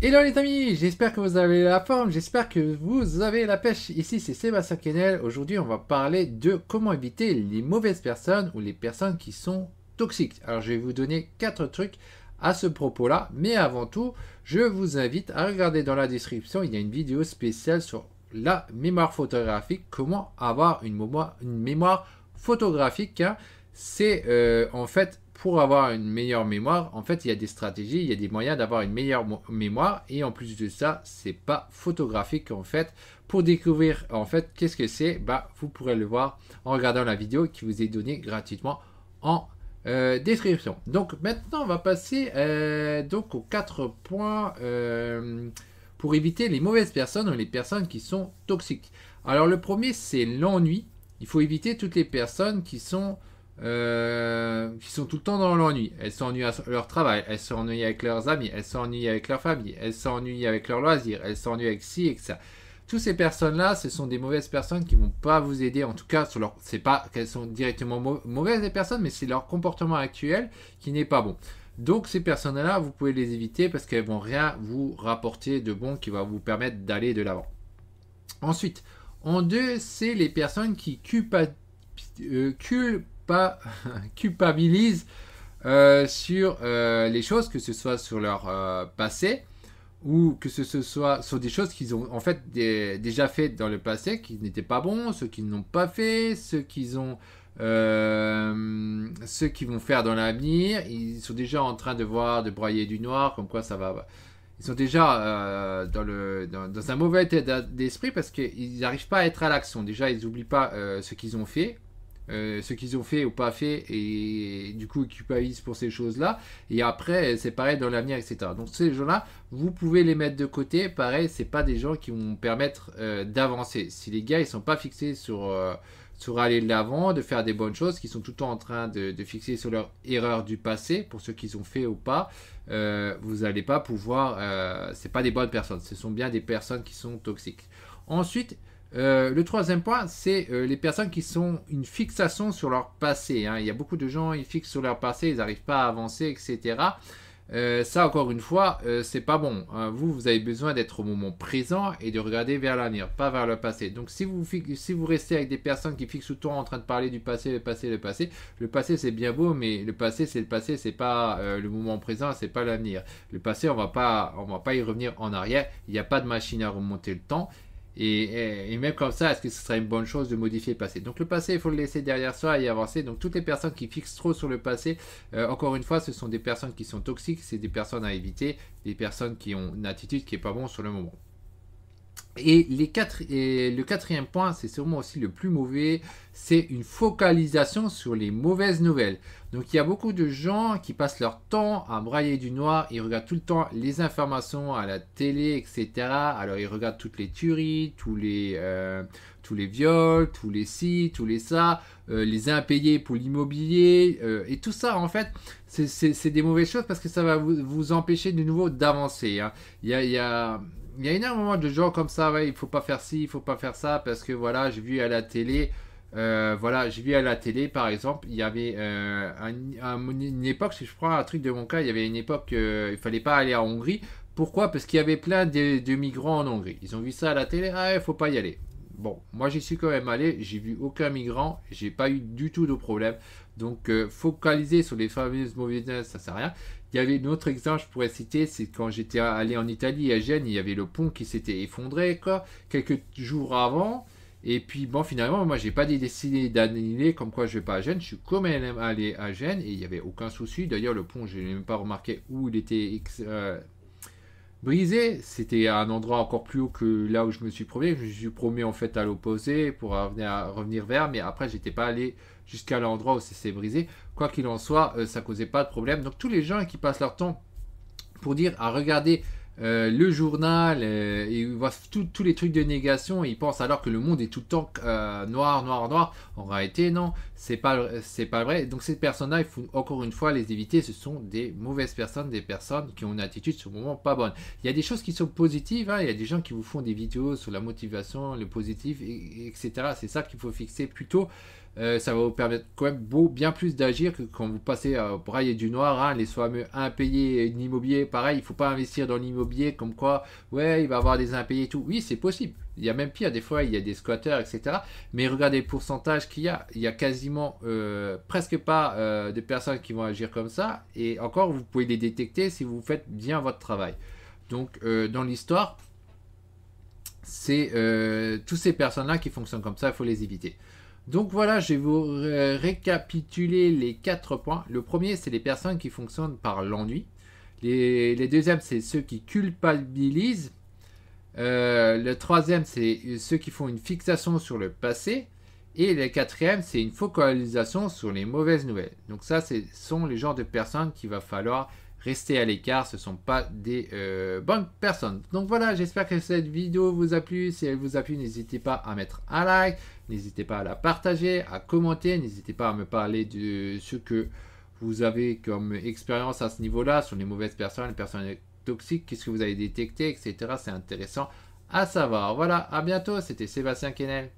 Hello les amis, j'espère que vous avez la forme, j'espère que vous avez la pêche. Ici c'est Sébastien Kennel. Aujourd'hui on va parler de comment éviter les mauvaises personnes ou les personnes qui sont toxiques. Alors je vais vous donner 4 trucs à ce propos-là, mais avant tout, je vous invite à regarder dans la description, il y a une vidéo spéciale sur la mémoire photographique, comment avoir une mémoire photographique, hein. C'est en fait pour avoir une meilleure mémoire, en fait, il y a des stratégies, il y a des moyens d'avoir une meilleure mémoire. Et en plus de ça, c'est pas photographique en fait. Pour découvrir en fait qu'est-ce que c'est, bah, vous pourrez le voir en regardant la vidéo qui vous est donnée gratuitement en description. Donc maintenant, on va passer donc aux 4 points pour éviter les mauvaises personnes ou les personnes qui sont toxiques. Alors le premier, c'est l'ennui. Il faut éviter toutes les personnes qui sont tout le temps dans l'ennui. Elles s'ennuient à leur travail, elles s'ennuient avec leurs amis, elles s'ennuient avec leur famille, elles s'ennuient avec leurs loisirs, elles s'ennuient avec ci et que ça. Toutes ces personnes-là, ce sont des mauvaises personnes qui vont pas vous aider. En tout cas, sur leur, c'est pas qu'elles sont directement mauvaises les personnes, mais c'est leur comportement actuel qui n'est pas bon. Donc ces personnes-là, vous pouvez les éviter parce qu'elles vont rien vous rapporter de bon qui va vous permettre d'aller de l'avant. Ensuite, en deux, c'est les personnes qui culpabilisent sur les choses, que ce soit sur leur passé ou que ce soit sur des choses qu'ils ont en fait déjà fait dans le passé qui n'étaient pas bons, ceux qui n'ont pas fait, ceux qui vont faire dans l'avenir. Ils sont déjà en train de voir, de broyer du noir, comme quoi ça va. Ils sont déjà dans un mauvais état d'esprit parce qu'ils n'arrivent pas à être à l'action. Déjà, ils n'oublient pas ce qu'ils ont fait ou pas fait, et du coup ils culpabilisent pour ces choses-là. Et après, c'est pareil dans l'avenir, etc. Donc ces gens-là, vous pouvez les mettre de côté. Pareil, c'est pas des gens qui vont permettre d'avancer. Si les gars ils sont pas fixés sur aller de l'avant, de faire des bonnes choses, qui sont tout le temps en train de fixer sur leur erreur du passé, pour ceux qu'ils ont fait ou pas, vous n'allez pas pouvoir. C'est pas des bonnes personnes. Ce sont bien des personnes qui sont toxiques. Ensuite, le troisième point, c'est les personnes qui sont une fixation sur leur passé, hein. Il y a beaucoup de gens, ils fixent sur leur passé, ils n'arrivent pas à avancer, etc. Ça, encore une fois, c'est pas bon, hein. Vous avez besoin d'être au moment présent et de regarder vers l'avenir, pas vers le passé. Donc, si vous restez avec des personnes qui fixent tout le temps en train de parler du passé, le passé c'est bien beau, mais le passé c'est le passé, c'est pas le moment présent, c'est pas l'avenir. Le passé, on va pas y revenir en arrière. Il n'y a pas de machine à remonter le temps. Et même comme ça, est-ce que ce serait une bonne chose de modifier le passé? Donc le passé, il faut le laisser derrière soi et avancer. Donc toutes les personnes qui fixent trop sur le passé, encore une fois, ce sont des personnes qui sont toxiques, c'est des personnes à éviter, des personnes qui ont une attitude qui n'est pas bonne sur le moment. Et le quatrième point, c'est sûrement aussi le plus mauvais, c'est une focalisation sur les mauvaises nouvelles. Donc il y a beaucoup de gens qui passent leur temps à brailler du noir, ils regardent tout le temps les informations à la télé, etc. Alors ils regardent toutes les tueries, tous les viols, tous les ci, tous les ça, les impayés pour l'immobilier, et tout ça en fait, c'est des mauvaises choses parce que ça va vous empêcher de nouveau d'avancer, hein. Il y a énormément de gens comme ça, ouais, il faut pas faire ci, il faut pas faire ça, parce que voilà, j'ai vu à la télé, par exemple, il y avait une époque, si je prends un truc de mon cas, il y avait une époque, il fallait pas aller en Hongrie. Pourquoi? Parce qu'il y avait plein de migrants en Hongrie. Ils ont vu ça à la télé, ah, il faut pas y aller. Bon, moi j'y suis quand même allé, j'ai vu aucun migrant, j'ai pas eu du tout de problème. Donc focaliser sur les fameuses mauvaises, ça sert à rien. Il y avait un autre exemple, je pourrais citer, c'est quand j'étais allé en Italie, à Gênes, il y avait le pont qui s'était effondré, quoi, quelques jours avant. Et puis, bon, finalement, moi, j'ai pas décidé d'annuler, comme quoi je vais pas à Gênes. Je suis quand même allé à Gênes et il n'y avait aucun souci. D'ailleurs, le pont, je n'ai même pas remarqué où il était brisé. C'était à un endroit encore plus haut que là où je me suis promené. Je me suis promené en fait à l'opposé pour revenir vers, mais après, j'étais pas allé jusqu'à l'endroit où c'est brisé. Quoi qu'il en soit, ça causait pas de problème. Donc, tous les gens qui passent leur temps pour dire à regarder le journal, et ils voient tous les trucs de négation, et ils pensent alors que le monde est tout le temps noir, noir, noir. En réalité, non, c'est pas vrai. Donc ces personnes-là, il faut encore une fois les éviter. Ce sont des mauvaises personnes, des personnes qui ont une attitude sur le moment pas bonne. Il y a des choses qui sont positives, hein. Il y a des gens qui vous font des vidéos sur la motivation, le positif, etc. C'est ça qu'il faut fixer plutôt. ça va vous permettre quand même bien plus d'agir que quand vous passez à brailler du noir. Hein, les fameux impayés d'immobilier, pareil, il ne faut pas investir dans l'immobilier comme quoi, ouais, il va y avoir des impayés et tout. Oui, c'est possible. Il y a même pire, des fois, il y a des squatteurs, etc. Mais regardez le pourcentage qu'il y a. Il y a quasiment presque pas de personnes qui vont agir comme ça. Et encore, vous pouvez les détecter si vous faites bien votre travail. Donc, dans l'histoire, c'est toutes ces personnes-là qui fonctionnent comme ça, il faut les éviter. Donc voilà, je vais vous récapituler les 4 points. Le premier, c'est les personnes qui fonctionnent par l'ennui. Les deuxièmes, c'est ceux qui culpabilisent. Le troisième, c'est ceux qui font une fixation sur le passé. Et le quatrième, c'est une focalisation sur les mauvaises nouvelles. Donc ça, ce sont les genres de personnes qu'il va falloir rester à l'écart. Ce ne sont pas des bonnes personnes. Donc voilà, j'espère que cette vidéo vous a plu. Si elle vous a plu, n'hésitez pas à mettre un like. N'hésitez pas à la partager, à commenter. N'hésitez pas à me parler de ce que vous avez comme expérience à ce niveau-là, sur les mauvaises personnes, les personnes toxiques, qu'est-ce que vous avez détecté, etc. C'est intéressant à savoir. Voilà, à bientôt. C'était Sébastien Quesnel.